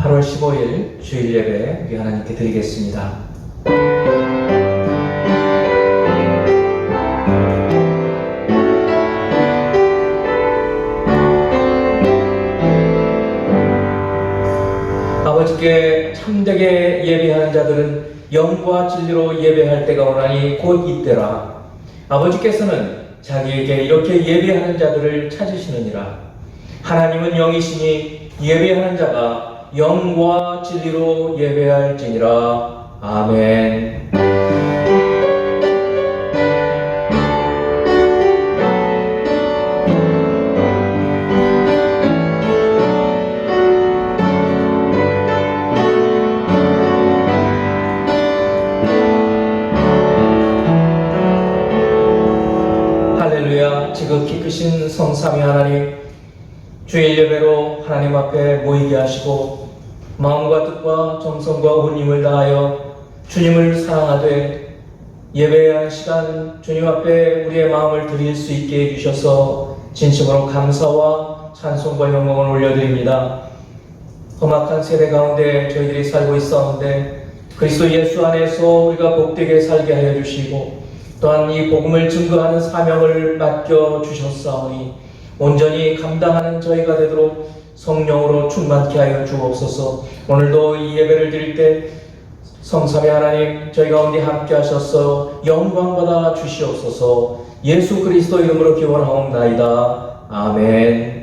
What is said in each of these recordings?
8월 15일 주일 예배 우리 하나님께 드리겠습니다. 아버지께 참되게 예배하는 자들은 영과 진리로 예배할 때가 오나니 곧 이때라. 아버지께서는 자기에게 이렇게 예배하는 자들을 찾으시느니라. 하나님은 영이시니 예배하는 자가 영과 진리로 예배할지니라. 아멘. 할렐루야. 지극히 크신 성삼위 하나님, 주일 예배로 하나님 앞에 모이게 하시고 마음과 뜻과 정성과 온 힘을 다하여 주님을 사랑하되 예배의 시간 주님 앞에 우리의 마음을 드릴 수 있게 해주셔서 진심으로 감사와 찬송과 영광을 올려드립니다. 험악한 세대 가운데 저희들이 살고 있었는데 그리스도 예수 안에서 우리가 복되게 살게 하여 주시고 또한 이 복음을 증거하는 사명을 맡겨주셨사오니 온전히 감당하는 저희가 되도록 성령으로 충만케 하여 주옵소서. 오늘도 이 예배를 드릴 때 성삼위 하나님 저희 가운데 함께 하셔서 영광 받아 주시옵소서. 예수 그리스도 이름으로 기원하옵나이다. 아멘.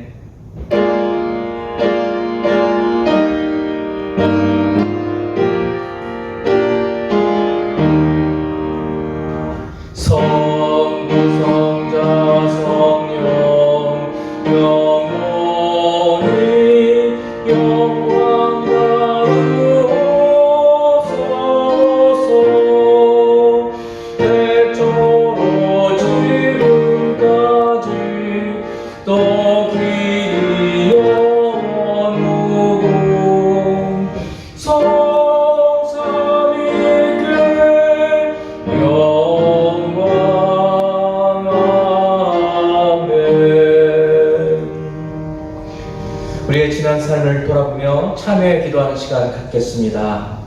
우리의 지난 삶을 돌아보며 참회 기도하는 시간 갖겠습니다.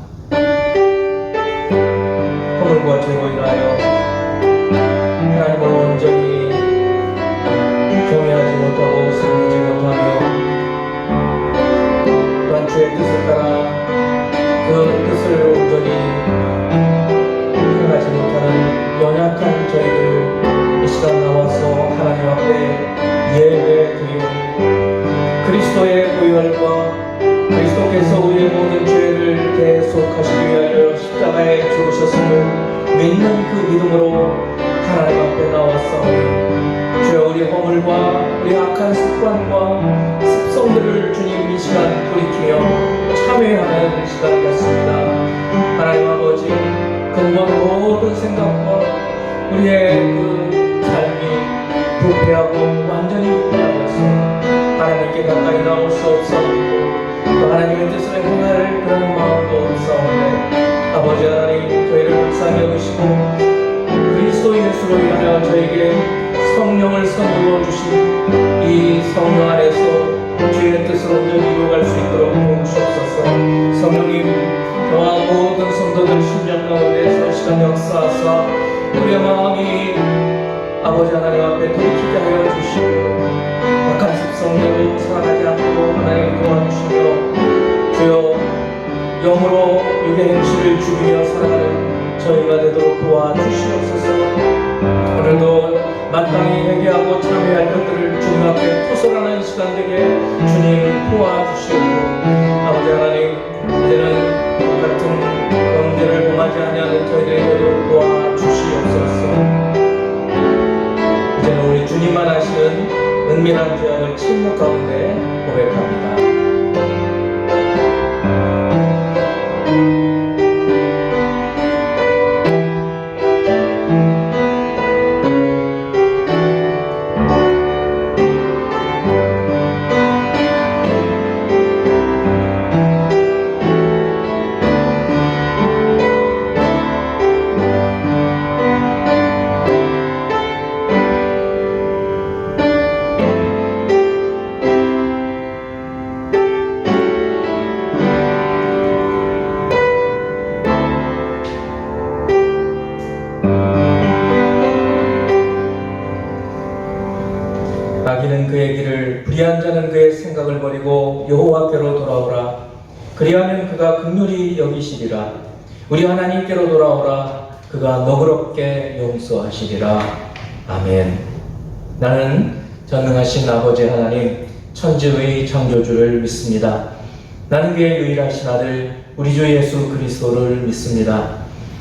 허물과 죄로 인하여 하나님을 온전히 경외하지 못하고 섬기지 못하며 또한 주의 뜻을 따라 그 뜻을 온전히 행하지 못하는 연약한 저희들 이 시간 나와서 하나님 앞에 예배 드리오니 그리스도의 보혈과 그리스도께서 우리의 모든 죄를 대속하시기 위하여 십자가에 죽으셨음을 믿는 그 믿음으로 하나님 앞에 나왔사오니 주여 우리 허물과 우리 악한 습관과 습성들을 주님 이 시간 돌이키며 참회하는 시간 같습니다. 하나님 아버지 근본 모든 생각과 우리의 그 삶이 부패하고 완전히 부패하였습니다. 하나님께 가까이 나올 수 없사오고 또 하나님의 뜻을 행할 그런 마음도 없사오는데 아버지 하나님 저희를 불쌍히 여기시고 그리스도 예수로 인하여 저에게 성령을 선물로 주신 이 성령 안에서 주의 뜻을 온전히 이루어갈 수 있도록 도우시옵소서. 성령님 저와 모든 성도들 심령 가운데서 시간 역사하사 우리의 마음이 아버지 하나님 앞에 돌이키게 하여 주시고 악한 습성대로 살아가지 않고 하나님을 도와주시며 주여 영으로 육의 행실을 죽이며 살아가는 저희가 되도록 도와주시옵소서. 오늘도 마땅히 회개하고 참회할 것들을 주님 앞에 토설하는 시간 되게 주님 도와주시옵고 아버지 하나님 이제는 같은 범죄를 범하지 아니하는 저희들이 되도록 도와주시옵소서. 이제는 우리 주님만 아시는 은밀한 죄악을 침묵 가운데 고백합니다. 그의 길을, 불의한 자는 그의 생각을 버리고 여호와께로 돌아오라. 그리하면 그가 긍휼히 여기시리라. 우리 하나님께로 돌아오라. 그가 너그럽게 용서하시리라. 아멘. 나는 전능하신 아버지 하나님, 천지의 창조주를 믿습니다. 나는 그의 유일하신 아들 우리 주 예수 그리스도를 믿습니다.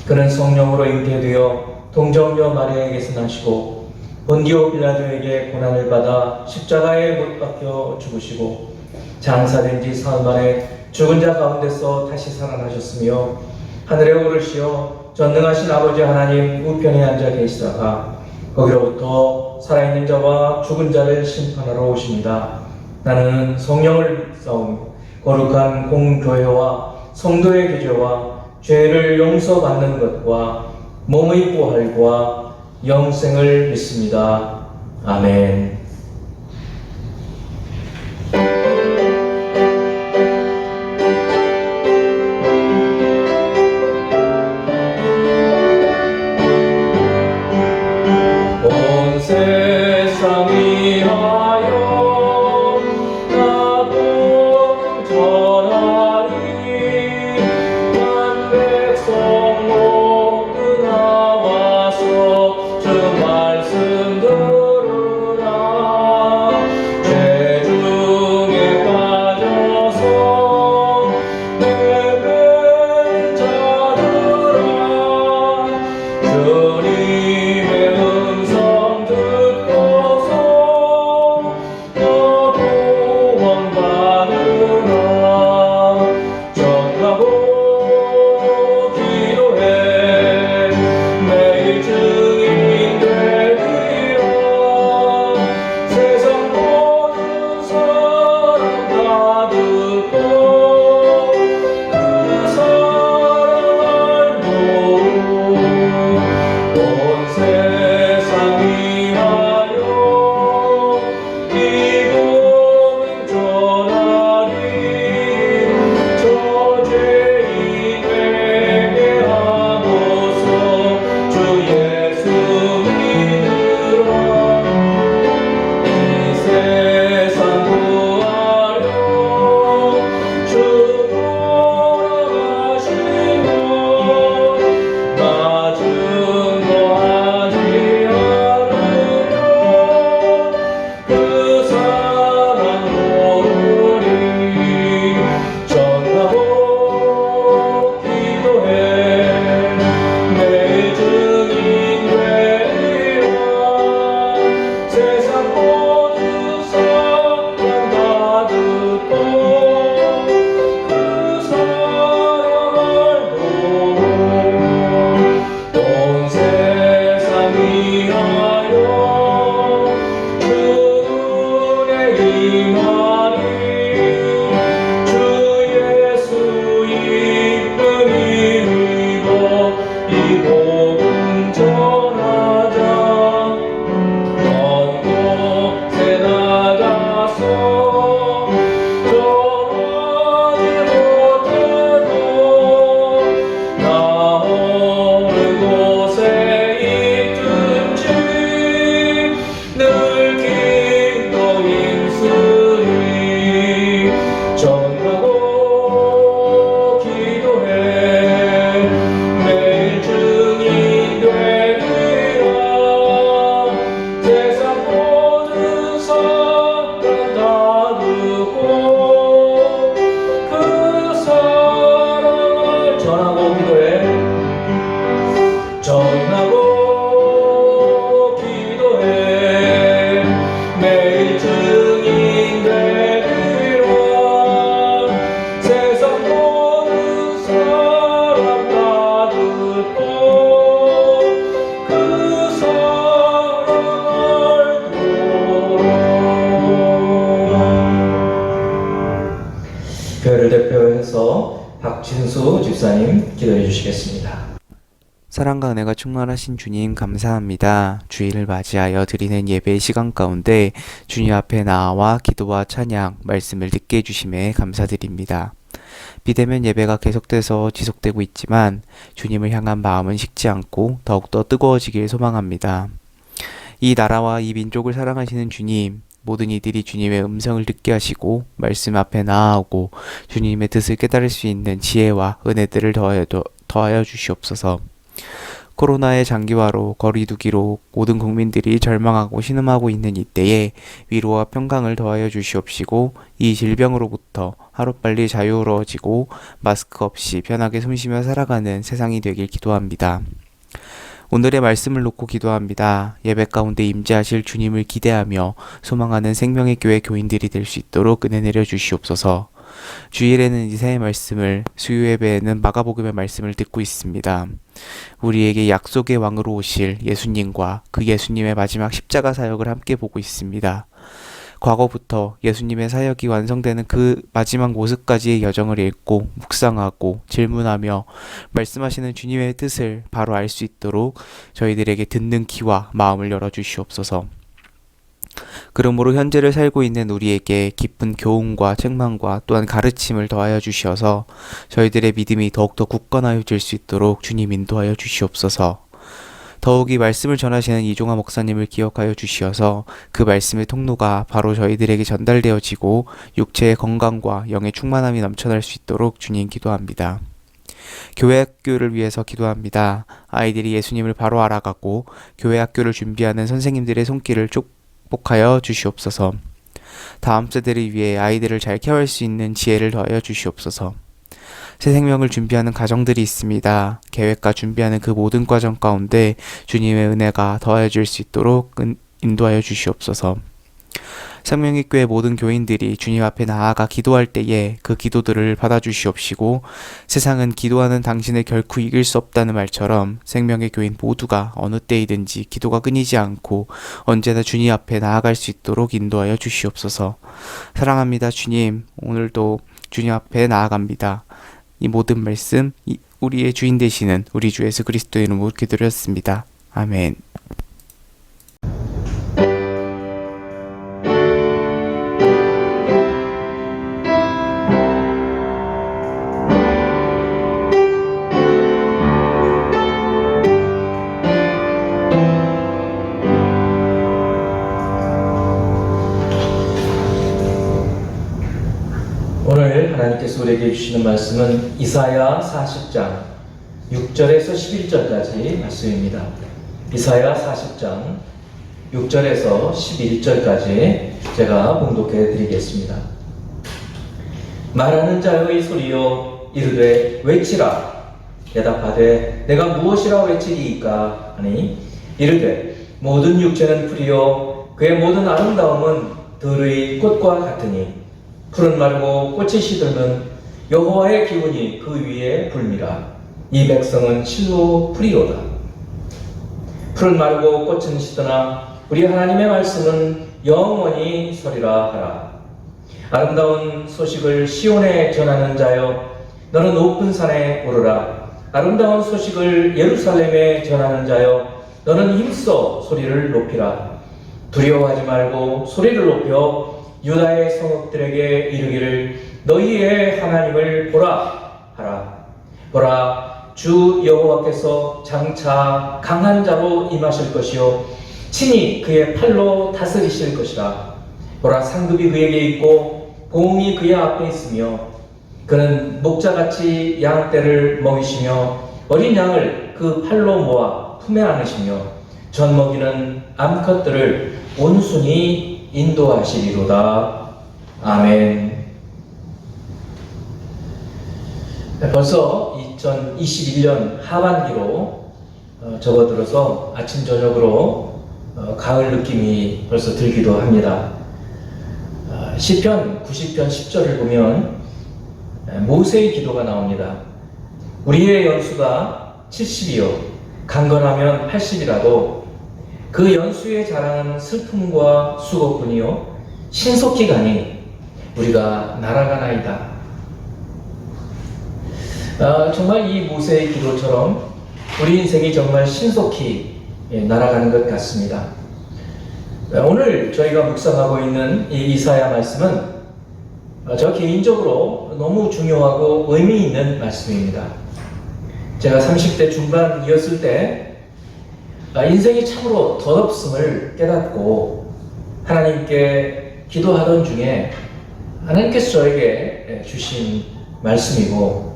그는 성령으로 잉태되어 동정녀 마리아에게서 나시고 본디오 빌라도에게 고난을 받아 십자가에 못 박혀 죽으시고 장사된 지 사흘 만에 죽은 자 가운데서 다시 살아나셨으며 하늘에 오르시어 전능하신 아버지 하나님 우편에 앉아 계시다가 거기로부터 살아있는 자와 죽은 자를 심판하러 오십니다. 나는 성령을 믿사오며 거룩한 공교회와 성도의 교제와 죄를 용서받는 것과 몸의 부활과 영생을 믿습니다. 아멘. 온 세상이 하여 나보는 전하니 만 백성 모두 나와서 주 말씀 들으라. 죄 중에 빠져서 내뱉는 자들아, 주님의 음성 듣고서 너 구원받으라. 정하고 기도해 매일 증인 되리라. 세상 모든 사람 다 듣고 그 사랑을 모으고 온 세상이 하여 이복음 전하리. 저 죄인 되게 하고서 주 예수 믿으라. 이 세상 구하려 주 돌아가신 것 나 증거하지 않으면 그 사랑 모르리. 전하고 기도해 매일 증인 되리라. 세상 모든 사람 다 듣고 그 사랑을 보고 온 세상이 하여 주 눈에 임하니. 주 예수 이름 입어 이 복음 전하자. 먼 곳에 나가서 전하지 못해도 나 오는 곳에 있든지 늘 기도 힘쓰리. 전하고 기도해 매일 증인 되리라. 세상 모든 사람 다 듣고 그 사랑을 전하고 기도해. 전하고 기도해 매일 증인 되리라. 세상 모든 사람 다 듣고 그 사랑을 보라. 교회를 대표해서 박진수 집사님 기도해 주시겠습니다. 사랑과 은혜가 충만하신 주님 감사합니다. 주일을 맞이하여 드리는 예배의 시간 가운데 주님 앞에 나와 기도와 찬양, 말씀을 듣게 해주심에 감사드립니다. 비대면 예배가 계속돼서 지속되고 있지만 주님을 향한 마음은 식지 않고 더욱더 뜨거워지길 소망합니다. 이 나라와 이 민족을 사랑하시는 주님, 모든 이들이 주님의 음성을 듣게 하시고 말씀 앞에 나아오고 주님의 뜻을 깨달을 수 있는 지혜와 은혜들을 더하여 주시옵소서. 코로나의 장기화로 거리두기로 모든 국민들이 절망하고 신음하고 있는 이때에 위로와 평강을 더하여 주시옵시고 이 질병으로부터 하루빨리 자유로워지고 마스크 없이 편하게 숨쉬며 살아가는 세상이 되길 기도합니다. 오늘의 말씀을 놓고 기도합니다. 예배 가운데 임재하실 주님을 기대하며 소망하는 생명의 교회 교인들이 될 수 있도록 은혜 내려 주시옵소서. 주일에는 이사야의 말씀을, 수요 예배에는 마가복음의 말씀을 듣고 있습니다. 우리에게 약속의 왕으로 오실 예수님과 그 예수님의 마지막 십자가 사역을 함께 보고 있습니다. 과거부터 예수님의 사역이 완성되는 그 마지막 모습까지의 여정을 읽고 묵상하고 질문하며 말씀하시는 주님의 뜻을 바로 알 수 있도록 저희들에게 듣는 귀와 마음을 열어주시옵소서. 그러므로 현재를 살고 있는 우리에게 깊은 교훈과 책망과 또한 가르침을 더하여 주시어서 저희들의 믿음이 더욱더 굳건하여질 수 있도록 주님 인도하여 주시옵소서. 더욱이 말씀을 전하시는 이종화 목사님을 기억하여 주시어서 그 말씀의 통로가 바로 저희들에게 전달되어지고 육체의 건강과 영의 충만함이 넘쳐날 수 있도록 주님 기도합니다. 교회 학교를 위해서 기도합니다. 아이들이 예수님을 바로 알아가고 교회 학교를 준비하는 선생님들의 손길을 축복하여 주시옵소서. 다음 세대를 위해 아이들을 잘 케어할 수 있는 지혜를 더하여 주시옵소서. 새 생명을 준비하는 가정들이 있습니다. 계획과 준비하는 그 모든 과정 가운데 주님의 은혜가 더해질 수 있도록 인도하여 주시옵소서. 생명의 교회 모든 교인들이 주님 앞에 나아가 기도할 때에 그 기도들을 받아주시옵시고 세상은 기도하는 당신을 결코 이길 수 없다는 말처럼 생명의 교인 모두가 어느 때이든지 기도가 끊이지 않고 언제나 주님 앞에 나아갈 수 있도록 인도하여 주시옵소서. 사랑합니다 주님. 오늘도 주님 앞에 나아갑니다. 이 모든 말씀 우리의 주인 되시는 우리 주 예수 그리스도의 이름으로 기도드렸습니다. 아멘. 오늘 하나님께서 우리에게 주시는 말씀은 이사야 40장 6절에서 11절까지 말씀입니다. 이사야 40장 6절에서 11절까지 제가 봉독해 드리겠습니다. 말하는 자의 소리여 이르되 외치라. 대답하되 내가 무엇이라 외치리이까 하니 이르되 모든 육체는 풀이요 그의 모든 아름다움은 들의 꽃과 같으니 푸른 마르고 꽃이 시들면 여호와의 기운이 그 위에 불미라. 이 백성은 실로 풀이로다. 푸른 마르고 꽃은 시드나 우리 하나님의 말씀은 영원히 서리라 하라. 아름다운 소식을 시온에 전하는 자여 너는 높은 산에 오르라. 아름다운 소식을 예루살렘에 전하는 자여 너는 힘써 소리를 높이라. 두려워하지 말고 소리를 높여 유다의 성읍들에게 이르기를 너희의 하나님을 보라 하라. 보라 주 여호와께서 장차 강한 자로 임하실 것이요 친히 그의 팔로 다스리실 것이라. 보라 상급이 그에게 있고 보응이 그의 앞에 있으며 그는 목자같이 양떼를 먹이시며 어린 양을 그 팔로 모아 품에 안으시며 젖먹이는 암컷들을 온순히 인도하시리로다. 아멘. 벌써 2021년 하반기로 접어들어서 아침 저녁으로 가을 느낌이 벌써 들기도 합니다. 시편 90편 10절을 보면 모세의 기도가 나옵니다. 우리의 연수가 70이요 강건하면 80이라도 그 연수의 자랑은 슬픔과 수고뿐이요 신속히 가니 우리가 날아가나이다. 정말 이 모세의 기도처럼 우리 인생이 정말 신속히 날아가는 것 같습니다. 오늘 저희가 묵상하고 있는 이 이사야 말씀은 저 개인적으로 너무 중요하고 의미 있는 말씀입니다. 제가 30대 중반이었을 때 인생이 참으로 덧없음을 깨닫고 하나님께 기도하던 중에 하나님께서 저에게 주신 말씀이고,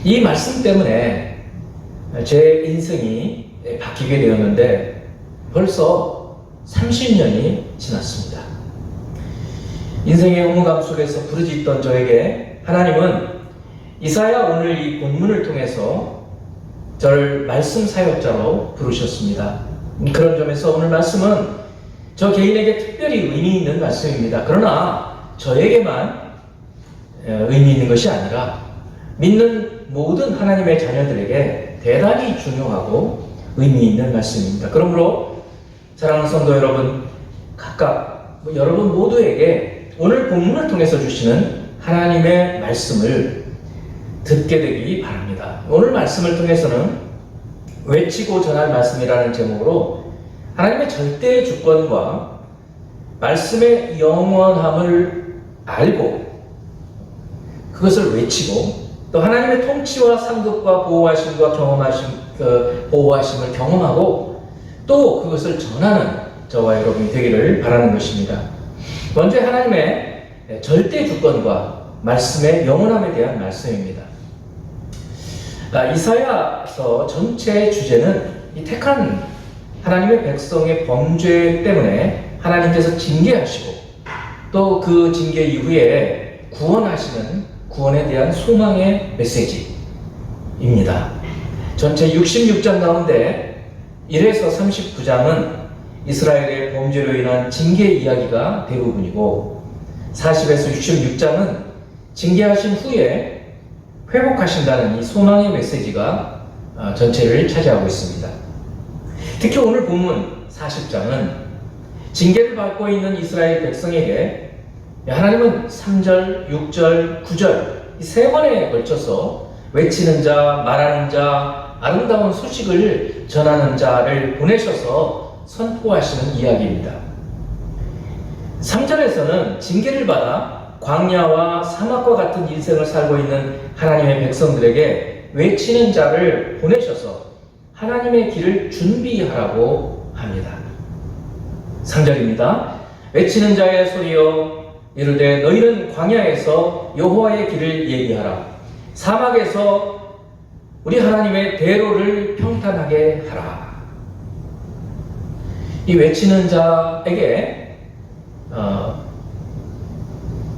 이 말씀 때문에 제 인생이 바뀌게 되었는데 벌써 30년이 지났습니다. 인생의 허무감 속에서 부르짖던 저에게 하나님은 이사야 오늘 이 본문을 통해서 저를 말씀 사역자로 부르셨습니다. 그런 점에서 오늘 말씀은 저 개인에게 특별히 의미 있는 말씀입니다. 그러나 저에게만 의미 있는 것이 아니라 믿는 모든 하나님의 자녀들에게 대단히 중요하고 의미 있는 말씀입니다. 그러므로 사랑하는 성도 여러분, 각각 여러분 모두에게 오늘 본문을 통해서 주시는 하나님의 말씀을 듣게 되기 바랍니다. 오늘 말씀을 통해서는 외치고 전할 말씀이라는 제목으로 하나님의 절대 주권과 말씀의 영원함을 알고 그것을 외치고 또 하나님의 통치와 상급과 보호하심과 보호하심을 경험하고 또 그것을 전하는 저와 여러분이 되기를 바라는 것입니다. 먼저 하나님의 절대 주권과 말씀의 영원함에 대한 말씀입니다. 이사야서 전체의 주제는 이 택한 하나님의 백성의 범죄 때문에 하나님께서 징계하시고 또 그 징계 이후에 구원하시는 구원에 대한 소망의 메시지입니다. 전체 66장 가운데 1에서 39장은 이스라엘의 범죄로 인한 징계 이야기가 대부분이고 40에서 66장은 징계하신 후에 회복하신다는 이 소망의 메시지가 전체를 차지하고 있습니다. 특히 오늘 본문 40장은 징계를 받고 있는 이스라엘 백성에게 하나님은 3절, 6절, 9절 이 세 번에 걸쳐서 외치는 자, 말하는 자, 아름다운 소식을 전하는 자를 보내셔서 선포하시는 이야기입니다. 3절에서는 징계를 받아 광야와 사막과 같은 인생을 살고 있는 하나님의 백성들에게 외치는 자를 보내셔서 하나님의 길을 준비하라고 합니다. 3절입니다. 외치는 자의 소리여 이르되 너희는 광야에서 여호와의 길을 예비하라. 사막에서 우리 하나님의 대로를 평탄하게 하라. 이 외치는 자에게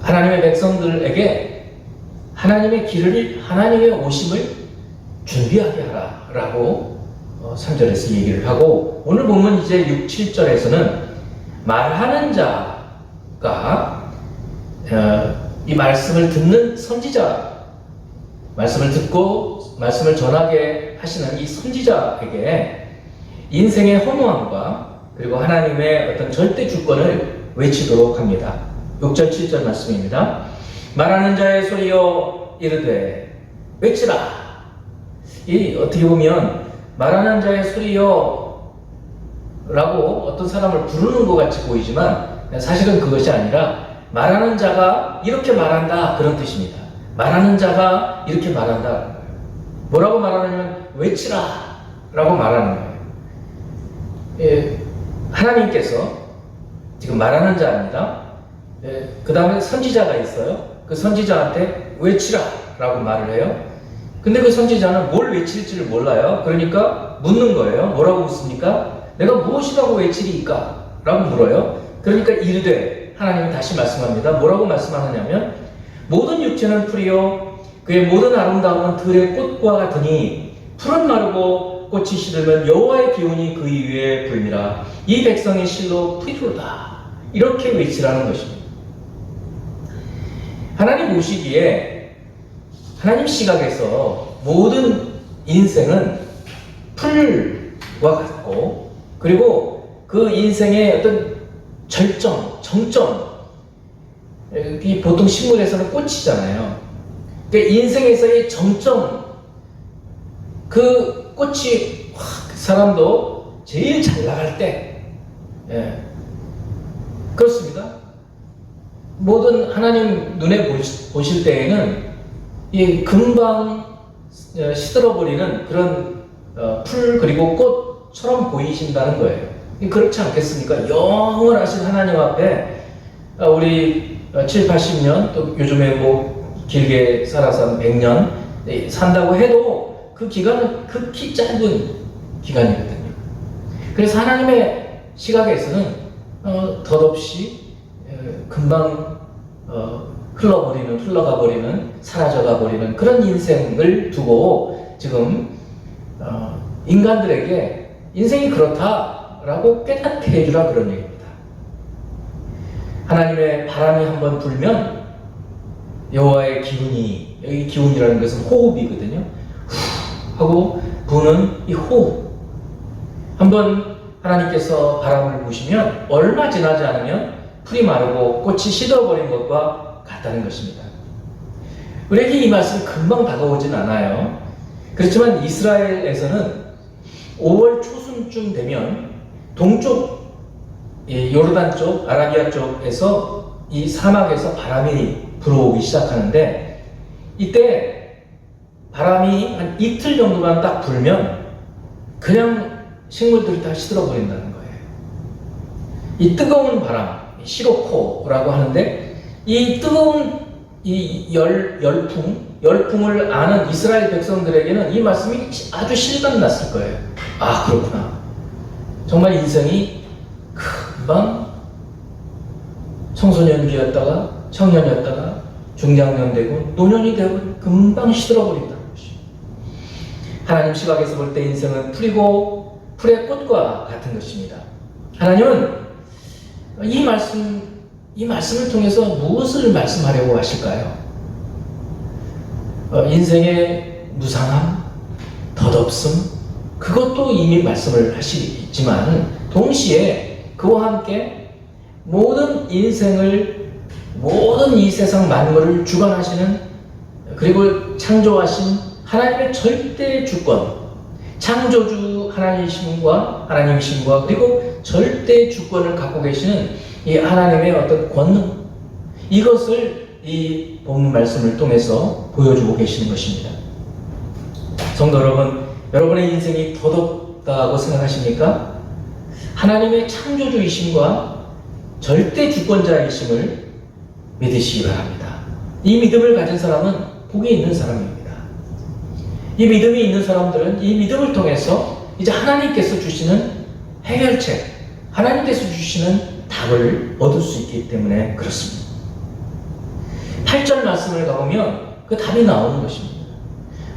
하나님의 백성들에게 하나님의 길을 하나님의 오심을 준비하게 하라라고 3절에서 얘기를 하고 오늘 보면 이제 6, 7절에서는 말하는 자가 이 말씀을 듣는 선지자, 말씀을 듣고 말씀을 전하게 하시는 이 선지자에게 인생의 허무함과 그리고 하나님의 어떤 절대 주권을 외치도록 합니다. 6절 7절 말씀입니다. 말하는 자의 소리여 이르되 외치라. 이 어떻게 보면 말하는 자의 소리여 라고 어떤 사람을 부르는 것 같이 보이지만 사실은 그것이 아니라 말하는 자가 이렇게 말한다 그런 뜻입니다. 말하는 자가 이렇게 말한다. 뭐라고 말하냐면 외치라 라고 말하는 거예요. 하나님께서 지금 말하는 자입니다. 그 다음에 선지자가 있어요. 그 선지자한테 외치라 라고 말을 해요. 근데 그 선지자는 뭘 외칠지를 몰라요. 그러니까 묻는 거예요. 뭐라고 묻습니까? 내가 무엇이라고 외치리까? 라고 물어요. 그러니까 이르되 하나님이 다시 말씀합니다. 뭐라고 말씀하느냐면 모든 육체는 풀이요 그의 모든 아름다움은 들의 꽃과 같으니 풀은 마르고 꽃이 시들면 여호와의 기운이 그 위에 불미라. 이 백성의 실로 풀이로다. 이렇게 외치라는 것입니다. 하나님 보시기에 하나님 시각에서 모든 인생은 풀과 같고 그리고 그 인생의 어떤 절정, 정점 이 보통 식물에서는 꽃이잖아요. 그러니까 인생에서의 정점 그 꽃이 그 사람도 제일 잘 나갈 때 그렇습니다. 모든 하나님 눈에 보실 때에는 이 금방 시들어버리는 그런 풀 그리고 꽃처럼 보이신다는 거예요. 그렇지 않겠습니까? 영원하신 하나님 앞에 우리 7, 80년 또 요즘에 뭐 길게 살아서 한 100년 산다고 해도 그 기간은 극히 짧은 기간이거든요. 그래서 하나님의 시각에서는 덧없이 금방 흘러가 버리는 사라져가 버리는 그런 인생을 두고 지금 인간들에게 인생이 그렇다라고 깨닫게 해주라 그런 얘기입니다. 하나님의 바람이 한번 불면 여호와의 기운이, 여기 기운이라는 것은 호흡이거든요. 후 하고 부는 이 호흡. 한번 하나님께서 바람을 부시면 얼마 지나지 않으면 풀이 마르고 꽃이 시들어버린 것과 같다는 것입니다. 우리에게 이 말씀이 금방 다가오진 않아요. 그렇지만 이스라엘에서는 5월 초순쯤 되면 동쪽 요르단 쪽, 아라비아 쪽에서 이 사막에서 바람이 불어오기 시작하는데 이때 바람이 한 이틀 정도만 딱 불면 그냥 식물들이 다 시들어버린다는 거예요. 이 뜨거운 바람, 시로코라고 하는데 이 뜨거운 이 열풍을 아는 이스라엘 백성들에게는 이 말씀이 아주 실감났을 거예요. 아, 그렇구나. 정말 인생이 금방 청소년기였다가 청년이었다가 중장년 되고 노년이 되고 금방 시들어버린다는 것이. 하나님 시각에서 볼 때 인생은 풀이고 풀의 꽃과 같은 것입니다. 하나님은 이 말씀을 통해서 무엇을 말씀하려고 하실까요? 인생의 무상함, 덧없음, 그것도 이미 말씀을 하시지만 동시에 그와 함께 모든 인생을, 모든 이 세상 만물을 주관하시는, 그리고 창조하신 하나님의 절대 주권, 창조주 하나님이심과 그리고 절대 주권을 갖고 계시는 이 하나님의 어떤 권능, 이것을 이 본문 말씀을 통해서 보여주고 계시는 것입니다. 성도 여러분, 여러분의 인생이 덧없다고 생각하십니까? 하나님의 창조주이심과 절대 주권자이심을 믿으시기 바랍니다. 이 믿음을 가진 사람은 복이 있는 사람입니다. 이 믿음이 있는 사람들은 이 믿음을 통해서 이제 하나님께서 주시는 해결책, 하나님께서 주시는 답을 얻을 수 있기 때문에 그렇습니다. 8절 말씀을 가보면 그 답이 나오는 것입니다.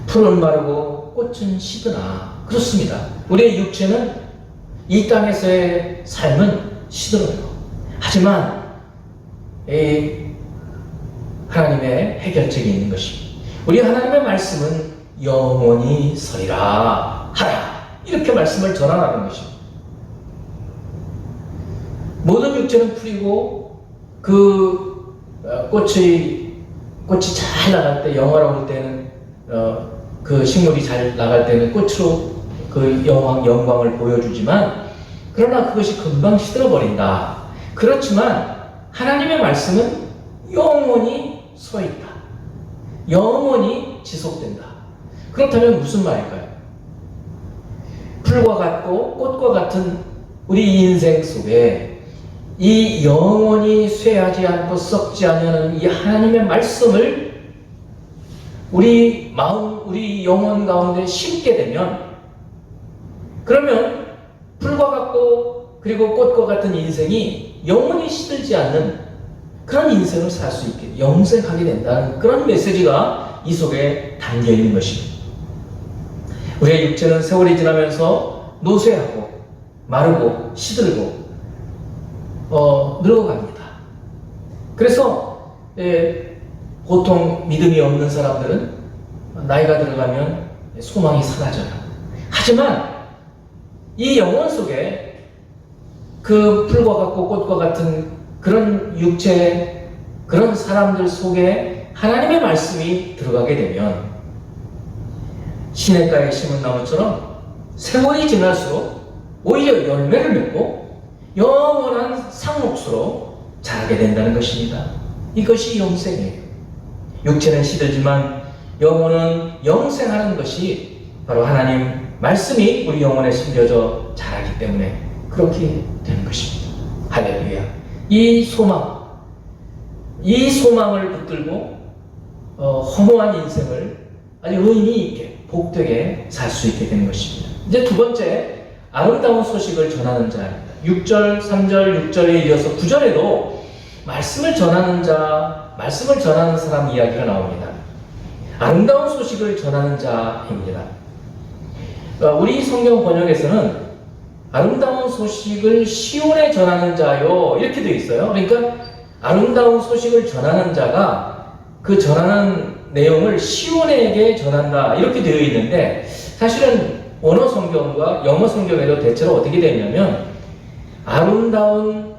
풀은 마르고 꽃은 시드나. 그렇습니다. 우리의 육체는 이 땅에서의 삶은 시들어요. 하지만 하나님의 해결책이 있는 것입니다. 우리 하나님의 말씀은 영원히 서리라 하라, 이렇게 말씀을 전하라는 것입니다. 모든 육체는 풀이고 그 꽃이 잘 나갈 때, 영화로울 때는 그 식물이 잘 나갈 때는 꽃으로 그 영광을 보여주지만, 그러나 그것이 금방 시들어버린다. 그렇지만 하나님의 말씀은 영원히 서 있다. 영원히 지속된다. 그렇다면 무슨 말일까요? 풀과 같고 꽃과 같은 우리 인생 속에 이 영원히 쇠하지 않고 썩지 않는 이 하나님의 말씀을 우리 마음, 우리 영혼 가운데 심게 되면, 그러면 풀과 같고 그리고 꽃과 같은 인생이 영원히 시들지 않는 그런 인생을 살 수 있게, 영생하게 된다는 그런 메시지가 이 속에 담겨 있는 것입니다. 우리의 육체는 세월이 지나면서 노쇠하고 마르고 시들고 늙어갑니다. 그래서 보통 믿음이 없는 사람들은 나이가 들어가면 소망이 사라져요. 하지만 이 영혼 속에 그 풀과 같고 꽃과 같은 그런 육체, 그런 사람들 속에 하나님의 말씀이 들어가게 되면 시냇가에 심은 나무처럼 세월이 지날수록 오히려 열매를 맺고 영원한 상록수로 자라게 된다는 것입니다. 이것이 영생이에요. 육체는 시들지만 영혼은 영생하는 것이 바로 하나님 말씀이 우리 영혼에 심겨져 자라기 때문에 그렇게 되는 것입니다. 할렐루야. 이 소망을 붙들고 허무한 인생을 아주 의미 있게 복되게 살 수 있게 되는 것입니다. 이제 두 번째, 아름다운 소식을 전하는 자입니다. 6절, 3절, 6절에 이어서 9절에도 말씀을 전하는 자, 말씀을 전하는 사람 이야기가 나옵니다. 아름다운 소식을 전하는 자입니다. 우리 성경 번역에서는 아름다운 소식을 시온에 전하는 자요, 이렇게 되어 있어요. 그러니까 아름다운 소식을 전하는 자가 그 전하는 내용을 시온에게 전한다, 이렇게 되어 있는데, 사실은 원어 성경과 영어 성경에도 대체로 어떻게 되냐면 아름다운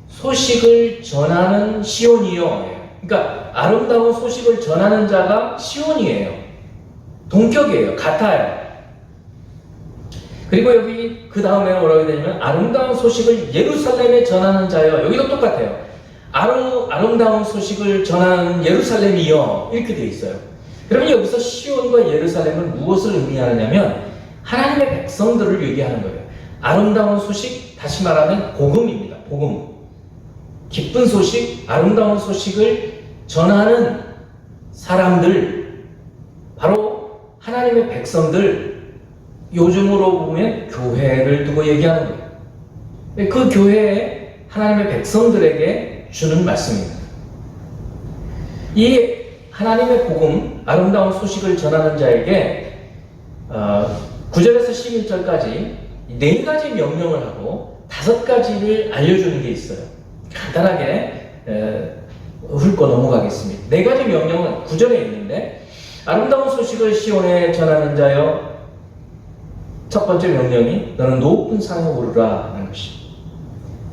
소식을 전하는 시온이요, 그러니까 아름다운 소식을 전하는 자가 시온이에요. 동격이에요. 같아요. 그리고 여기 그 다음에 뭐라고 되냐면 아름다운 소식을 예루살렘에 전하는 자요, 여기도 똑같아요. 아름다운 소식을 전하는 예루살렘이요, 이렇게 되어 있어요. 그러면 여기서 시온과 예루살렘은 무엇을 의미하느냐면 하나님의 백성들을 얘기하는 거예요. 아름다운 소식, 다시 말하면 복음입니다. 복음. 기쁜 소식, 아름다운 소식을 전하는 사람들, 바로 하나님의 백성들, 요즘으로 보면 교회를 두고 얘기하는 거예요. 그 교회에 하나님의 백성들에게 주는 말씀입니다. 이 하나님의 복음, 아름다운 소식을 전하는 자에게 9절에서 11절까지 4가지 명령을 하고 5가지를 알려주는 게 있어요. 간단하게 훑고 넘어가겠습니다. 4가지 명령은 9절에 있는데, 아름다운 소식을 시온에 전하는 자여, 첫 번째 명령이 너는 높은 산에 오르라 하는 것입니다.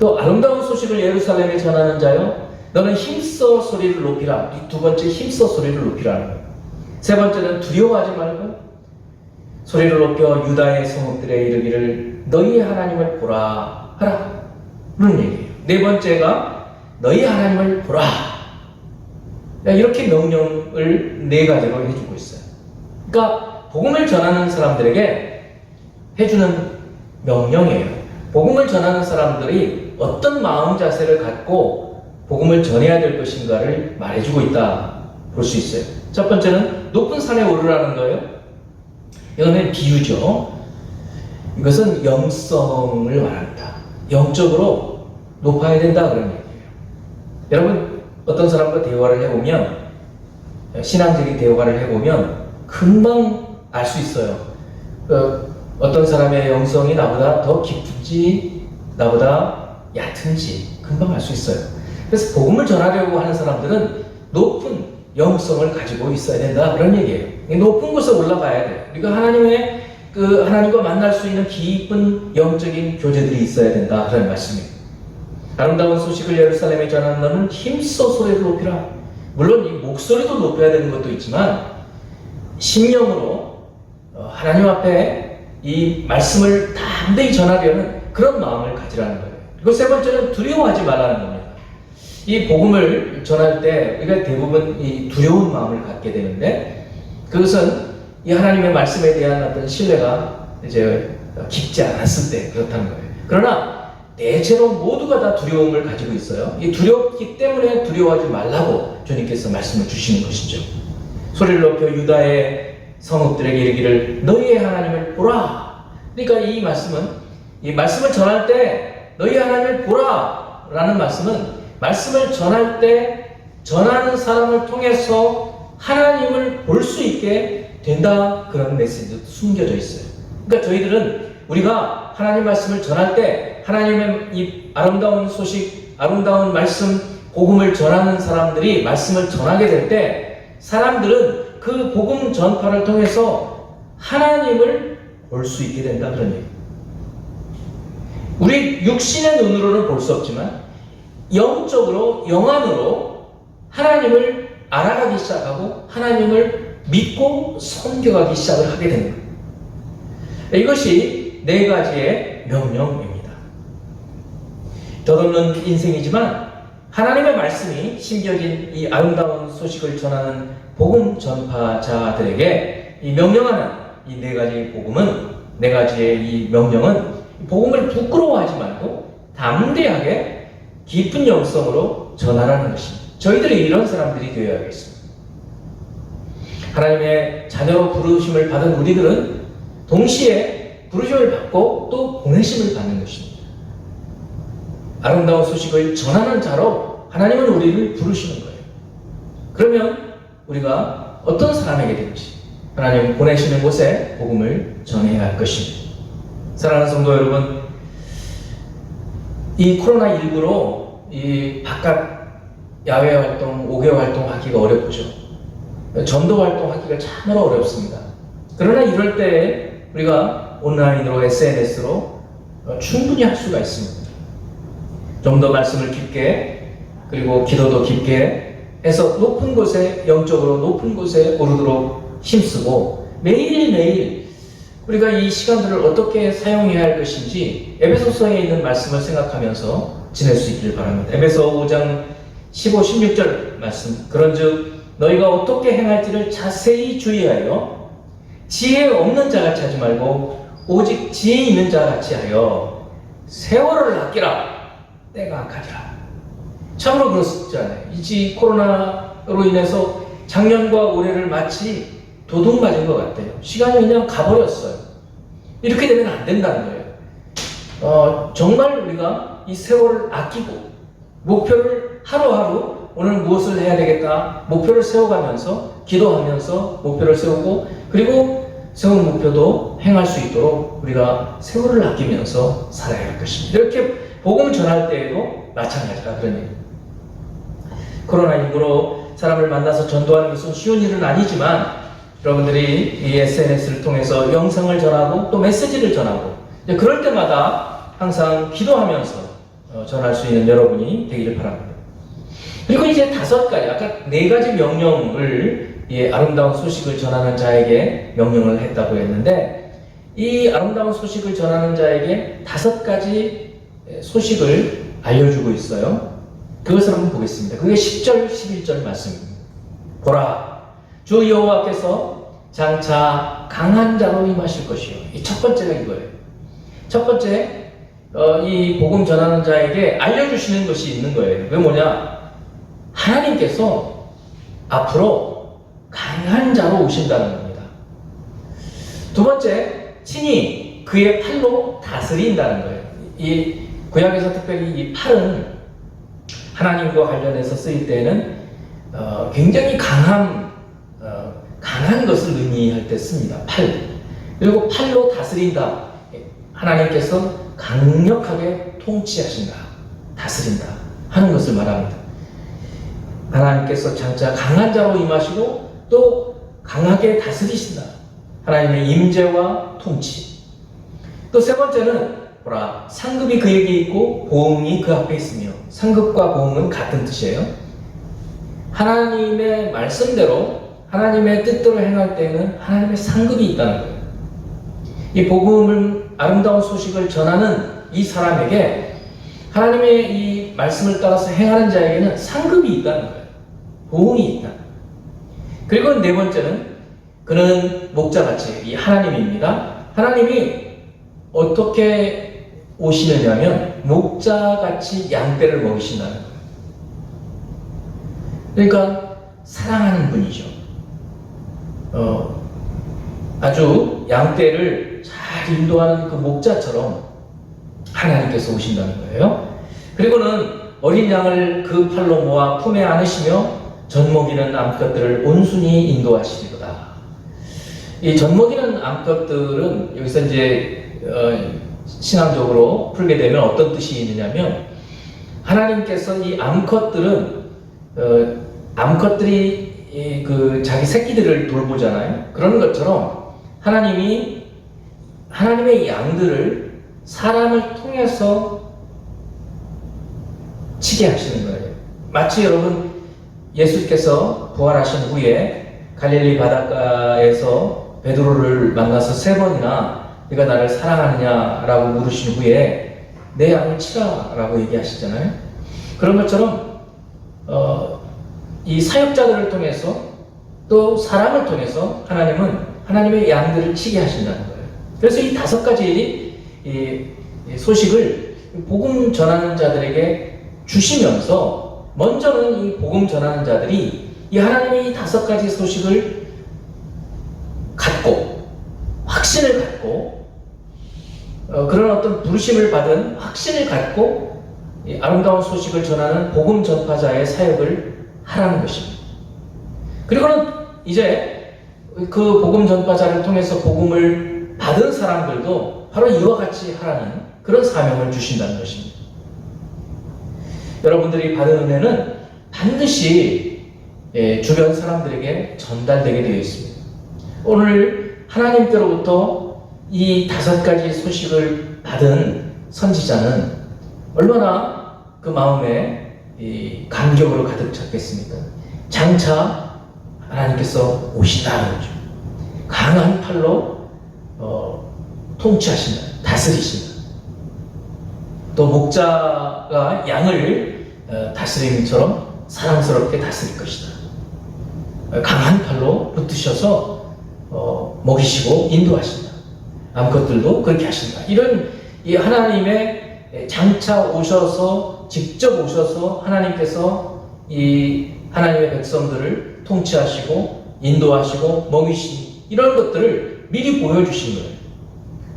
또 아름다운 소식을 예루살렘에 전하는 자여, 너는 힘써 소리를 높이라. 두 번째, 힘써 소리를 높이라는 거예요. 세 번째는 두려워하지 말고 소리를 높여 유다의 성읍들에 이르기를 너희의 하나님을 보라 하라, 그런 얘기예요. 네 번째가 너희 하나님을 보라. 이렇게 명령을 4가지로 해주고 있어요. 그러니까 복음을 전하는 사람들에게 해주는 명령이에요. 복음을 전하는 사람들이 어떤 마음 자세를 갖고 복음을 전해야 될 것인가를 말해주고 있다 볼 수 있어요. 첫 번째는 높은 산에 오르라는 거예요. 이거는 비유죠. 이것은 영성을 말합니다. 영적으로 높아야 된다, 그런 얘기예요. 여러분, 어떤 사람과 대화를 해보면, 신앙적인 대화를 해보면 금방 알 수 있어요. 어떤 사람의 영성이 나보다 더 깊은지 나보다 얕은지 금방 알 수 있어요. 그래서 복음을 전하려고 하는 사람들은 높은 영성을 가지고 있어야 된다, 그런 얘기예요. 높은 곳에 올라가야 돼요. 우리가 하나님과 만날 수 있는 깊은 영적인 교제들이 있어야 된다, 그런 말씀이에요. 아름다운 소식을 예루살렘에 전하는 너는 힘써 소리를 높이라. 물론 이 목소리도 높여야 되는 것도 있지만 심령으로 하나님 앞에 이 말씀을 담대히 전하려는 그런 마음을 가지라는 거예요. 그리고 세 번째는 두려워하지 말라는 겁니다. 이 복음을 전할 때 우리가 대부분 이 두려운 마음을 갖게 되는데, 그것은 이 하나님의 말씀에 대한 어떤 신뢰가 이제 깊지 않았을 때 그렇다는 거예요. 그러나 대체로 모두가 다 두려움을 가지고 있어요. 이 두렵기 때문에 두려워하지 말라고 주님께서 말씀을 주시는 것이죠. 소리를 높여 유다의 성읍들에게 이르기를 너희의 하나님을 보라. 그러니까 이 말씀을 전할 때 너희 하나님을 보라 라는 말씀은, 말씀을 전할 때 전하는 사람을 통해서 하나님을 볼 수 있게 된다, 그런 메시지도 숨겨져 있어요. 그러니까 저희들은 우리가 하나님 말씀을 전할 때 하나님의 이 아름다운 소식, 아름다운 말씀, 복음을 전하는 사람들이 말씀을 전하게 될 때 사람들은 그 복음 전파를 통해서 하나님을 볼 수 있게 된다, 그런 얘기예요. 우리 육신의 눈으로는 볼 수 없지만 영적으로, 영안으로 하나님을 알아가기 시작하고 하나님을 믿고 섬겨가기 시작을 하게 되는 거예요. 이것이 4가지의 명령입니다. 덧없는 인생이지만 하나님의 말씀이 심겨진 이 아름다운 소식을 전하는 복음 전파자들에게 이 명령하는 이 4가지 복음은, 4가지의 이 명령은 복음을 부끄러워하지 말고 담대하게 깊은 영성으로 전하라는 것입니다. 저희들이 이런 사람들이 되어야겠습니다. 하나님의 자녀로 부르심을 받은 우리들은 동시에 부르심을 받고 또 보내심을 받는 것입니다. 아름다운 소식을 전하는 자로 하나님은 우리를 부르시는 거예요. 그러면 우리가 어떤 사람에게든지 하나님 보내시는 곳에 복음을 전해야 할 것입니다. 사랑하는 성도 여러분, 이 코로나19로 이 바깥 야외 활동, 옥외 활동 하기가 어렵죠. 전도 활동 하기가 참으로 어렵습니다. 그러나 이럴 때 우리가 온라인으로 SNS로 충분히 할 수가 있습니다. 좀 더 말씀을 깊게 그리고 기도도 깊게 해서 높은 곳에 영적으로 높은 곳에 오르도록 힘쓰고 매일매일 우리가 이 시간들을 어떻게 사용해야 할 것인지 에베소서에 있는 말씀을 생각하면서 지낼 수 있기를 바랍니다. 에베소 5장 15, 16절 말씀. 그런즉 너희가 어떻게 행할지를 자세히 주의하여 지혜 없는 자같이 하지 말고 오직 지혜 있는 자같이 하여 세월을 아끼라. 때가 악하리라. 참으로 그렇잖아요. 이 코로나로 인해서 작년과 올해를 마치 도둑 맞은 것 같아요. 시간이 그냥 가버렸어요. 이렇게 되면 안 된다는 거예요. 정말 우리가 이 세월을 아끼고 목표를 하루하루 오늘 무엇을 해야 되겠다 목표를 세워가면서 기도하면서 목표를 세우고 그리고 세운 목표도 행할 수 있도록 우리가 세월을 아끼면서 살아야 할 것입니다. 이렇게 복음 전할 때에도 마찬가지다 그런 얘기입니다. 코로나19로 사람을 만나서 전도하는 것은 쉬운 일은 아니지만 여러분들이 이 SNS를 통해서 영상을 전하고 또 메시지를 전하고 그럴 때마다 항상 기도하면서 전할 수 있는 여러분이 되기를 바랍니다. 그리고 이제 5가지, 아까 4가지 명령을 아름다운 소식을 전하는 자에게 명령을 했다고 했는데 이 아름다운 소식을 전하는 자에게 5가지 소식을 알려주고 있어요. 그것을 한번 보겠습니다. 그게 10절, 11절 말씀입니다. 보라, 주 여호와께서 장차 강한 자로 임하실 것이요. 이 첫 번째가 이거예요. 첫 번째, 이 복음 전하는 자에게 알려주시는 것이 있는 거예요. 그게 뭐냐? 하나님께서 앞으로 강한 자로 오신다는 겁니다. 두 번째, 친히 그의 팔로 다스린다는 거예요. 이 구약에서 특별히 이 팔은 하나님과 관련해서 쓰일 때는 굉장히 강한 것을 의미할 때 씁니다. 팔. 그리고 팔로 다스린다. 하나님께서 강력하게 통치하신다. 다스린다. 하는 것을 말합니다. 하나님께서 장차 강한 자로 임하시고 또 강하게 다스리신다. 하나님의 임재와 통치. 또 세 번째는 보라, 상급이 그에게 있고 보응이 그 앞에 있으며. 상급과 보응은 같은 뜻이에요. 하나님의 말씀대로 하나님의 뜻대로 행할 때에는 하나님의 상급이 있다는 거예요. 이 복음을 아름다운 소식을 전하는 이 사람에게 하나님의 이 말씀을 따라서 행하는 자에게는 상급이 있다는 거예요. 보응이 있다. 그리고 네 번째는 그는 목자같이 이 하나님입니다. 하나님이 어떻게 오시느냐면 목자같이 양떼를 먹이신다는 거예요. 그러니까 사랑하는 분이죠. 아주 양떼를 잘 인도하는 그 목자처럼 하나님께서 오신다는 거예요. 그리고는 어린 양을 그 팔로 모아 품에 안으시며 젖먹이는 암컷들을 온순히 인도하시리로다. 이 젖먹이는 암컷들은 여기서 이제 신앙적으로 풀게 되면 어떤 뜻이 있느냐면 하나님께서 이 암컷들은 암컷들이 그 자기 새끼들을 돌보잖아요. 그런 것처럼 하나님이 하나님의 양들을 사람을 통해서 치게 하시는 거예요. 마치 여러분 예수께서 부활하신 후에 갈릴리 바닷가에서 베드로를 만나서 3번이나 네가 나를 사랑하느냐라고 물으신 후에 내 양을 치라라고 얘기하시잖아요. 그런 것처럼 이 사역자들을 통해서 또 사람을 통해서 하나님은 하나님의 양들을 치게 하신다는 거예요. 그래서 이 5가지 이 소식을 복음 전하는 자들에게 주시면서 먼저는 이 복음 전하는 자들이 이 하나님의 이 5가지 소식을 갖고 확신을 갖고 그런 어떤 부르심을 받은 확신을 갖고 이 아름다운 소식을 전하는 복음 전파자의 사역을 하라는 것입니다. 그리고는 이제 그 복음 전파자를 통해서 복음을 받은 사람들도 바로 이와 같이 하라는 그런 사명을 주신다는 것입니다. 여러분들이 받은 은혜는 반드시 주변 사람들에게 전달되게 되어 있습니다. 오늘 하나님께로부터 이 5가지 소식을 받은 선지자는 얼마나 그 마음에 감격으로 가득 찼겠습니까? 장차 하나님께서 오신다는 거죠. 강한 팔로 통치하신다, 다스리신다. 또 목자가 양을 다스림처럼 사랑스럽게 다스릴 것이다. 강한 팔로 붙드셔서 먹이시고 인도하신다. 암컷들도 그렇게 하신다. 이런 이 하나님의 장차 오셔서 직접 오셔서 하나님께서 이 하나님의 백성들을 통치하시고 인도하시고 먹이신 이런 것들을 미리 보여주신 거예요.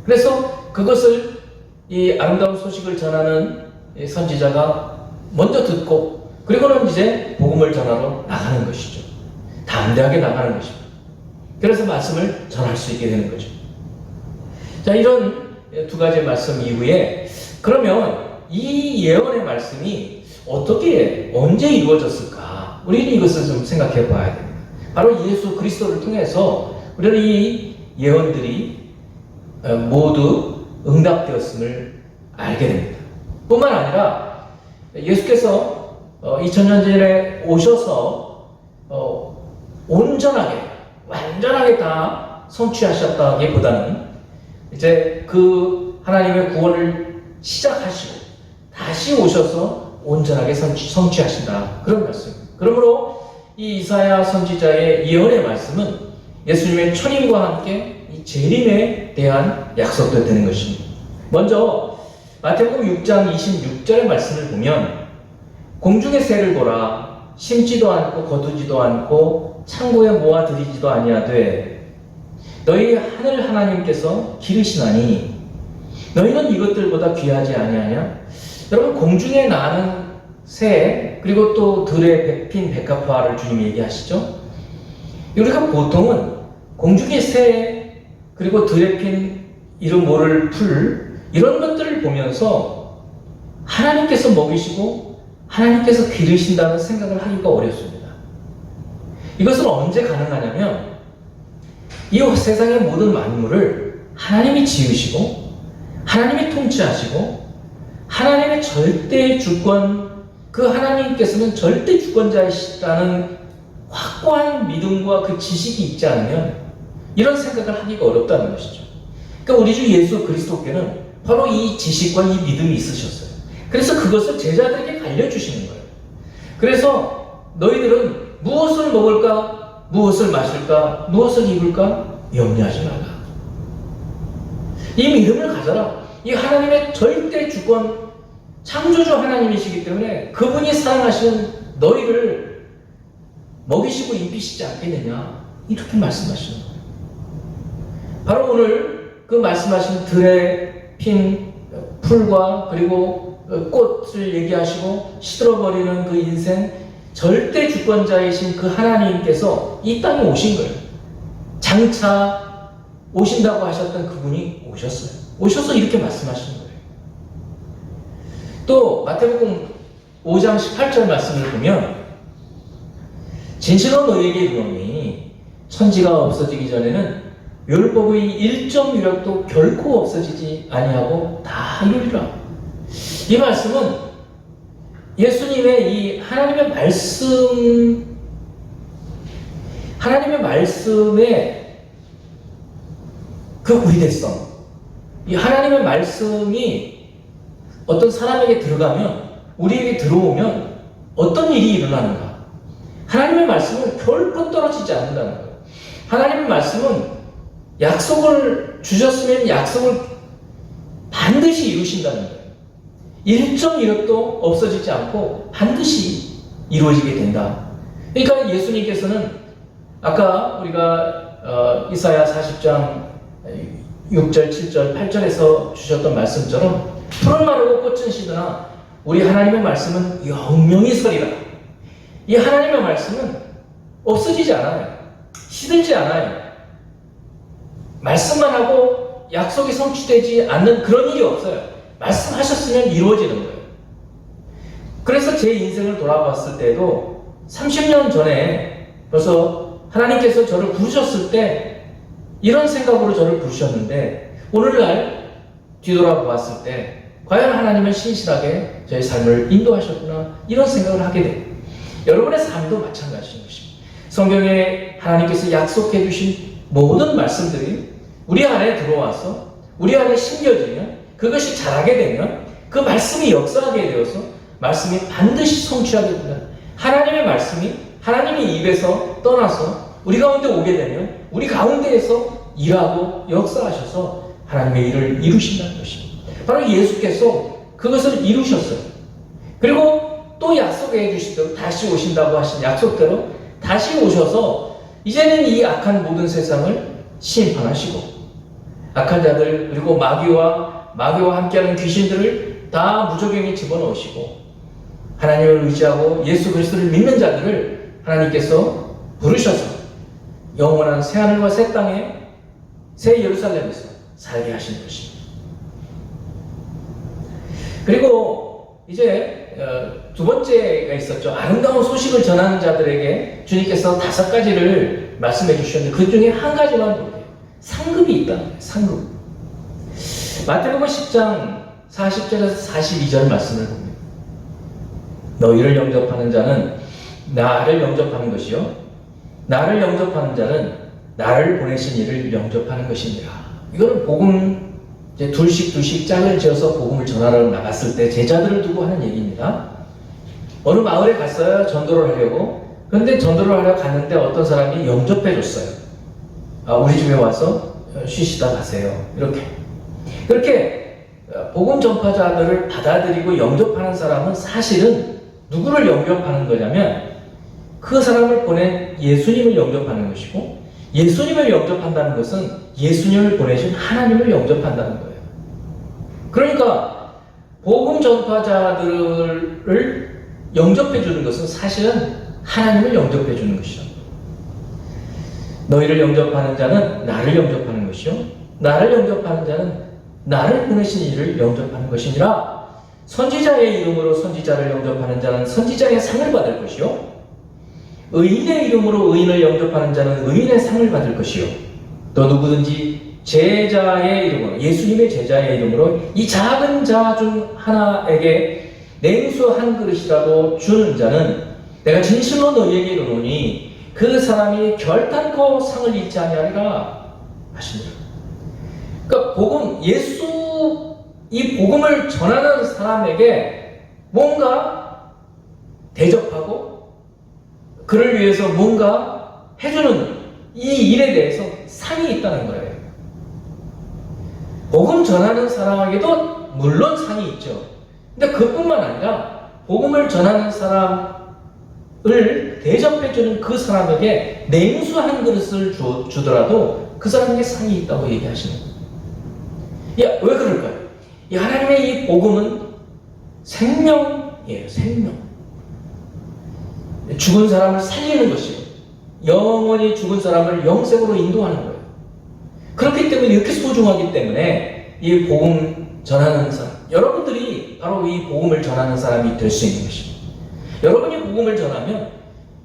그래서 그것을 이 아름다운 소식을 전하는 선지자가 먼저 듣고 그리고는 이제 복음을 전하러 나가는 것이죠. 담대하게 나가는 것입니다. 그래서 말씀을 전할 수 있게 되는 거죠. 자, 이런 2가지 말씀 이후에 그러면 이 예언의 말씀이 어떻게 언제 이루어졌을까? 우리는 이것을 좀 생각해 봐야 됩니다. 바로 예수 그리스도를 통해서 우리는 이 예언들이 모두 응답되었음을 알게 됩니다. 뿐만 아니라 예수께서 2000년 전에 오셔서 온전하게 완전하게 다 성취하셨다기보다는 이제 그 하나님의 구원을 시작하시고 다시 오셔서 온전하게 성취하신다. 그런 말씀입니다. 그러므로 이 이사야 선지자의 예언의 말씀은 예수님의 천임과 함께 이 재림에 대한 약속도 되는 것입니다. 먼저 마태복음 6장 26절의 말씀을 보면 공중의 새를 보라 심지도 않고 거두지도 않고 창고에 모아들이지도 아니하되 너희 하늘 하나님께서 기르시나니 너희는 이것들보다 귀하지 아니하냐? 여러분 공중에 나는 새 그리고 또 들에 핀 백합화를 주님이 얘기하시죠. 우리가 보통은 공중의 새 그리고 들에 핀 이름 모를 풀 이런 것들을 보면서 하나님께서 먹이시고 하나님께서 기르신다는 생각을 하기가 어렵습니다. 이것은 언제 가능하냐면 이 세상의 모든 만물을 하나님이 지으시고 하나님이 통치하시고 하나님의 절대 주권 그 하나님께서는 절대 주권자이시라는 확고한 믿음과 그 지식이 있지 않으면 이런 생각을 하기가 어렵다는 것이죠. 그러니까 우리 주 예수 그리스도께는 바로 이 지식과 이 믿음이 있으셨어요. 그래서 그것을 제자들에게 알려주시는 거예요. 그래서 너희들은 무엇을 먹을까, 무엇을 마실까, 무엇을 입을까 염려하지 말라. 이 믿음을 가져라. 이 하나님의 절대 주권 창조주 하나님이시기 때문에 그분이 사랑하시는 너희를 먹이시고 입히시지 않겠느냐 이렇게 말씀하시는 거예요. 바로 오늘 그 말씀하신 들에 핀 풀과 그리고 꽃을 얘기하시고 시들어버리는 그 인생 절대 주권자이신 그 하나님께서 이 땅에 오신 거예요. 장차 오신다고 하셨던 그분이 오셨어요. 오셔서 이렇게 말씀하시는 거예요. 또 마태복음 5장 18절 말씀을 보면 진실로 너희에게 이르노니 천지가 없어지기 전에는 율법의 1점 유력도 결코 없어지지 아니하고 다 이루리라. 이 말씀은 예수님의 이 하나님의 말씀의 그 위대성, 이 하나님의 말씀이 어떤 사람에게 들어가면, 우리에게 들어오면 어떤 일이 일어나는가? 하나님의 말씀은 결코 떨어지지 않는다는 거예요. 하나님의 말씀은 약속을 주셨으면 약속을 반드시 반드시 이루신다는 거예요. 일정 이력도 없어지지 않고 반드시 이루어지게 된다. 그러니까 예수님께서는 아까 우리가 이사야 40장 6절, 7절, 8절에서 주셨던 말씀처럼 풀은 마르고 꽃은 시드나 우리 하나님의 말씀은 영영이 서리라. 이 하나님의 말씀은 없어지지 않아요. 시들지 않아요. 말씀만 하고 약속이 성취되지 않는 그런 일이 없어요. 말씀하셨으면 이루어지는 거예요. 그래서 제 인생을 돌아봤을 때도 30년 전에 벌써 하나님께서 저를 부르셨을 때 이런 생각으로 저를 부르셨는데 오늘날 뒤돌아보았을 때 과연 하나님은 신실하게 저의 삶을 인도하셨구나 이런 생각을 하게 돼요. 여러분의 삶도 마찬가지인 것입니다. 성경에 하나님께서 약속해 주신 모든 말씀들이 우리 안에 들어와서 우리 안에 심겨지면 그것이 자라게 되면 그 말씀이 역사하게 되어서 말씀이 반드시 성취하게 된다. 하나님의 말씀이 하나님의 입에서 떠나서 우리 가운데 오게 되면 우리 가운데에서 일하고 역사하셔서 하나님의 일을 이루신다는 것입니다. 바로 예수께서 그것을 이루셨어요. 그리고 또 약속해 주시도록 다시 오신다고 하신 약속대로 다시 오셔서 이제는 이 악한 모든 세상을 심판하시고 악한 자들 그리고 마귀와 함께하는 귀신들을 다 무저갱에 집어넣으시고 하나님을 의지하고 예수 그리스도를 믿는 자들을 하나님께서 부르셔서 영원한 새하늘과 새 땅에 새 예루살렘에서 살게 하신 것입니다. 그리고 이제 두 번째가 있었죠. 아름다운 소식을 전하는 자들에게 주님께서 5가지를 말씀해 주셨는데 그 중에 한 가지만 볼게요. 상급이 있다. 상급. 마태복음 10장 40절에서 42절 말씀을 봅니다. 너희를 영접하는 자는 나를 영접하는 것이요 나를 영접하는 자는 나를 보내신 이를 영접하는 것이니라. 이거는 복음 이제 둘씩 짝을 지어서 복음을 전하러 나갔을 때 제자들을 두고 하는 얘기입니다. 어느 마을에 갔어요. 전도를 하려고. 그런데 전도를 하러 갔는데 어떤 사람이 영접해 줬어요. 우리 집에 와서 쉬시다 가세요. 그렇게 복음 전파자들을 받아들이고 영접하는 사람은 사실은 누구를 영접하는 거냐면 그 사람을 보낸 예수님을 영접하는 것이고 예수님을 영접한다는 것은 예수님을 보내신 하나님을 영접한다는 거예요. 그러니까 복음 전파자들을 영접해 주는 것은 사실은 하나님을 영접해 주는 것이죠. 너희를 영접하는 자는 나를 영접하는 것이요 나를 영접하는 자는 나를 보내신 이를 영접하는 것이니라. 선지자의 이름으로 선지자를 영접하는 자는 선지자의 상을 받을 것이요 의인의 이름으로 의인을 영접하는 자는 의인의 상을 받을 것이요 또 누구든지 제자의 이름으로 예수님의 제자의 이름으로 이 작은 자 중 하나에게 냉수 한 그릇이라도 주는 자는 내가 진실로 너희에게 이르노니 그 사람이 결단코 상을 잃지 아니하리라 하시니라. 그러니까 복음 이 복음을 전하는 사람에게 뭔가 대접하고 그를 위해서 뭔가 해주는 이 일에 대해서 상이 있다는 거예요. 복음 전하는 사람에게도 물론 상이 있죠. 근데 그뿐만 아니라 복음을 전하는 사람을 대접해주는 그 사람에게 냉수 한 그릇을 주더라도 그 사람에게 상이 있다고 얘기하시는 거예요. 왜 그럴까요? 이 하나님의 이 복음은 생명이에요. 생명. 죽은 사람을 살리는 것이에요. 영원히 죽은 사람을 영생으로 인도하는 거예요. 그렇기 때문에 이렇게 소중하기 때문에 이 복음 전하는 사람, 여러분들이 바로 이 복음을 전하는 사람이 될 수 있는 것입니다. 여러분이 복음을 전하면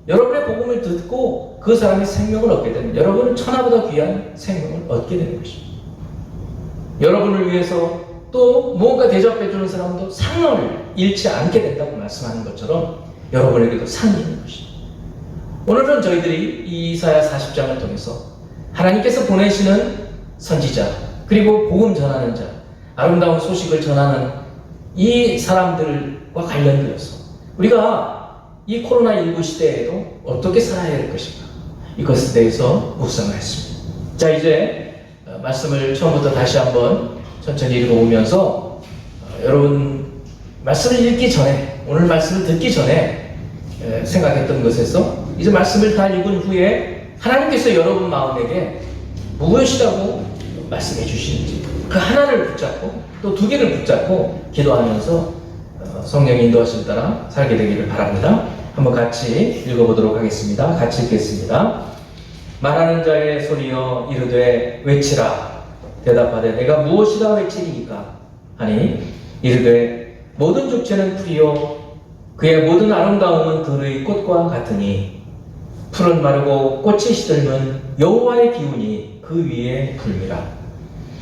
여러분의 복음을 듣고 그 사람이 생명을 얻게 되면 여러분은 천하보다 귀한 생명을 얻게 되는 것입니다. 여러분을 위해서 또 무언가 대접해주는 사람도 상을 잃지 않게 된다고 말씀하는 것처럼 여러분에게도 상이 있는 것입니다. 오늘은 저희들이 이 이사야 40장을 통해서 하나님께서 보내시는 선지자 그리고 복음 전하는 자 아름다운 소식을 전하는 이 사람들과 관련되어서 우리가 이 코로나19 시대에도 어떻게 살아야 할 것인가 이것에 대해서 묵상을 했습니다. 자, 이제 말씀을 처음부터 다시 한번 천천히 읽어보면서 여러분 말씀을 읽기 전에, 오늘 말씀을 듣기 전에 생각했던 것에서 이제 말씀을 다 읽은 후에 하나님께서 여러분 마음에게 무엇이라고 말씀해 주시는지 그 하나를 붙잡고 또 두 개를 붙잡고 기도하면서 성령의 인도하심 따라 살게 되기를 바랍니다. 한번 같이 읽어보도록 하겠습니다. 같이 읽겠습니다. 말하는 자의 소리여 이르되 외치라. 대답하되 내가 무엇이라 외치리이까 하니 이르되 모든 족체는 풀이요 그의 모든 아름다움은 들의 꽃과 같으니 풀은 마르고 꽃이 시들면 여호와의 기운이 그 위에 불미라.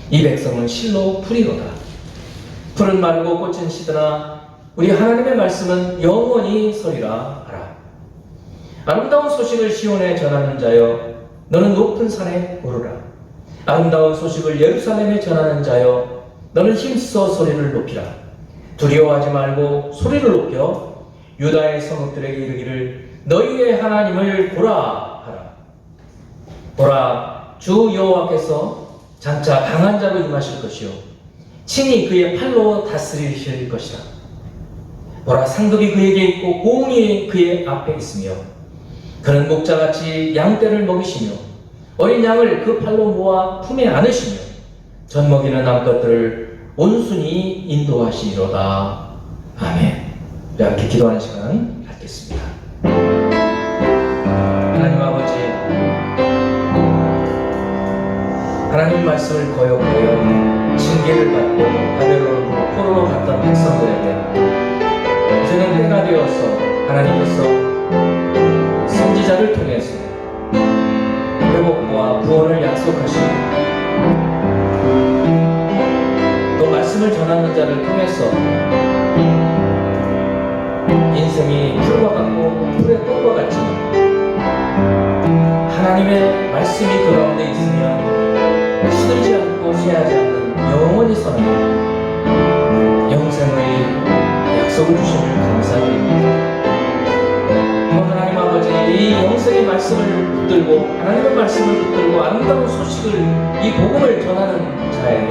이 백성은 실로 풀이로다. 풀은 마르고 꽃은 시드나 우리 하나님의 말씀은 영원히 서리라 하라. 아름다운 소식을 시온에 전하는 자여 너는 높은 산에 오르라. 아름다운 소식을 예루살렘에 전하는 자여 너는 힘써 소리를 높이라. 두려워하지 말고 소리를 높여 유다의 성읍들에게 이르기를 너희의 하나님을 보라 하라. 보라 주 여호와께서 장차 강한 자로 임하실 것이요 친히 그의 팔로 다스리실 것이라. 보라 상급이 그에게 있고 고운이 그의 앞에 있으며 그는 목자같이 양떼를 먹이시며 어린 양을 그 팔로 모아 품에 안으시며 젖먹이는 암것들을 온순히 인도하시리로다. 아멘. 이렇게 기도하는 시간 갖겠습니다. 하나님 아버지, 하나님 말씀을 거역하여 징계를 받고 바벨론으로 포로로 갔던 백성들에게 이제는 때가 되어서 하나님께서 선지자를 통해서 회복과 구원을 약속하시고 또 말씀을 전하는 자를 통해서 인생이 풀과 같고 풀의 꽃과 같지만 하나님의 말씀이 그 가운데 있으면 시들지 않고 쇠하지 않는 영원히 서는 영생의 약속을 주심을 감사드립니다. 하나님 아버지, 이 영생의 말씀을 붙들고 하나님의 말씀을 붙들고 아름다운 소식을 이 복음을 전하는 자에게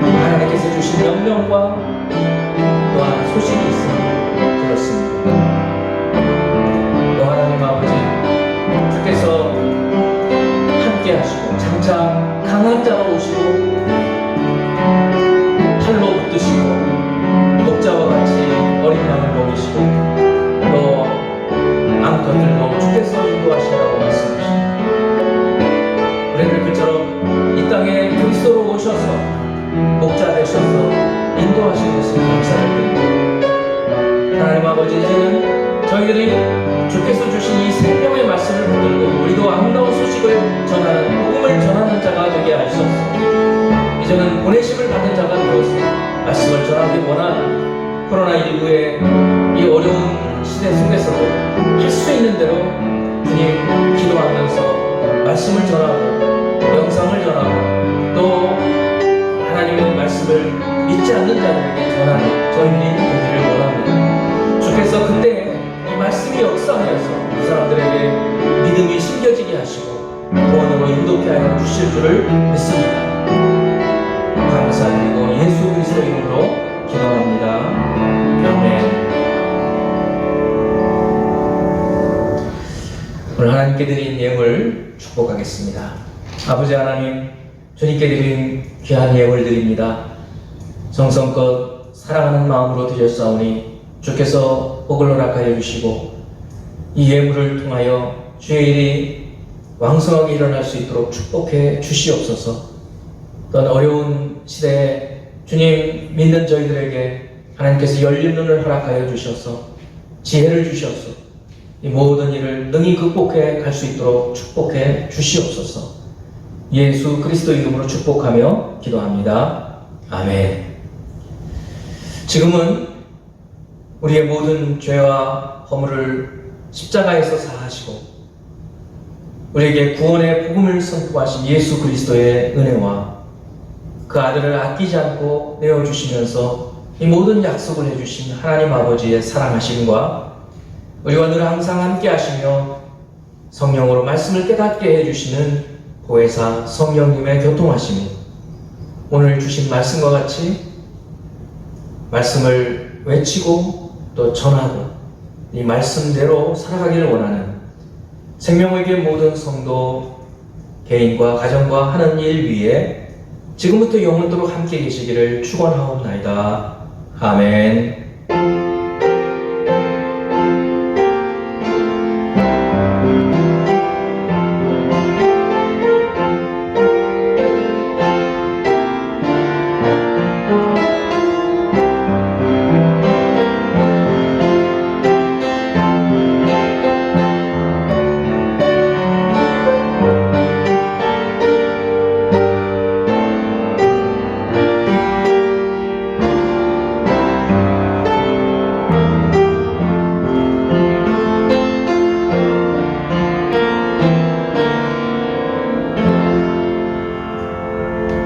하나님께서 주신 명령과 또한 소식이 있음을 들었습니다. 또 하나님 아버지, 주께서 함께 하시고 장차 강한 자가 오시고 팔로 붙드시고 목자와 같이 어린 양을 먹이시고 또 암컷들도 주께서 인도하시라고 말씀하십니다. 우리는 그처럼 이 땅에 그리스도로 오셔서 목자 되셔서 인도하시는 것을 감사를 드립니다. 하나님 아버지, 이제는 저희들이 주께서 주신 이 생명의 말씀을 붙들고 우리도 아름다운 소식을 전하는 복음을 전하는 자가 되게 하시옵소서. 이제는 보내심을 받는 자가 되어서 말씀을 전하기 원한 코로나19의 이 어려운 시대 속에서도 할 수 있는 대로 주님 기도하면서 말씀을 전하고 영상을 전하고 또 하나님의 말씀을 믿지 않는 자들에게 전하는 저희들이 되기를 원합니다. 주께서 그때 이 말씀이 역사하여서 그 사람들에게 믿음이 심겨지게 하시고 구원으로 인도케 하여 주실 줄을 믿습니다. 감사드리고 예수 그리스도 이름으로 기도합니다. 아멘. 오늘 하나님께 드린 예물 축복하겠습니다. 아버지 하나님, 주님께 드린 귀한 예물 드립니다. 정성껏 사랑하는 마음으로 드렸사오니 주께서 복을 허락하여 주시고 이 예물을 통하여 주의 일이 왕성하게 일어날 수 있도록 축복해 주시옵소서. 또한 어려운 시대에 주님 믿는 저희들에게 하나님께서 열린 눈을 허락하여 주셔서 지혜를 주셔서 이 모든 일을 능히 극복해 갈 수 있도록 축복해 주시옵소서. 예수 그리스도 이름으로 축복하며 기도합니다. 아멘. 지금은 우리의 모든 죄와 허물을 십자가에서 사하시고 우리에게 구원의 복음을 선포하신 예수 그리스도의 은혜와 그 아들을 아끼지 않고 내어주시면서 이 모든 약속을 해주신 하나님 아버지의 사랑하심과 우리와 늘 항상 함께 하시며 성령으로 말씀을 깨닫게 해주시는 보혜사 성령님의 교통하심이 오늘 주신 말씀과 같이 말씀을 외치고 또 전하고 이 말씀대로 살아가기를 원하는 생명의계 모든 성도 개인과 가정과 하는 일 위에 지금부터 영원토록 함께 계시기를 축원하옵나이다. 아멘.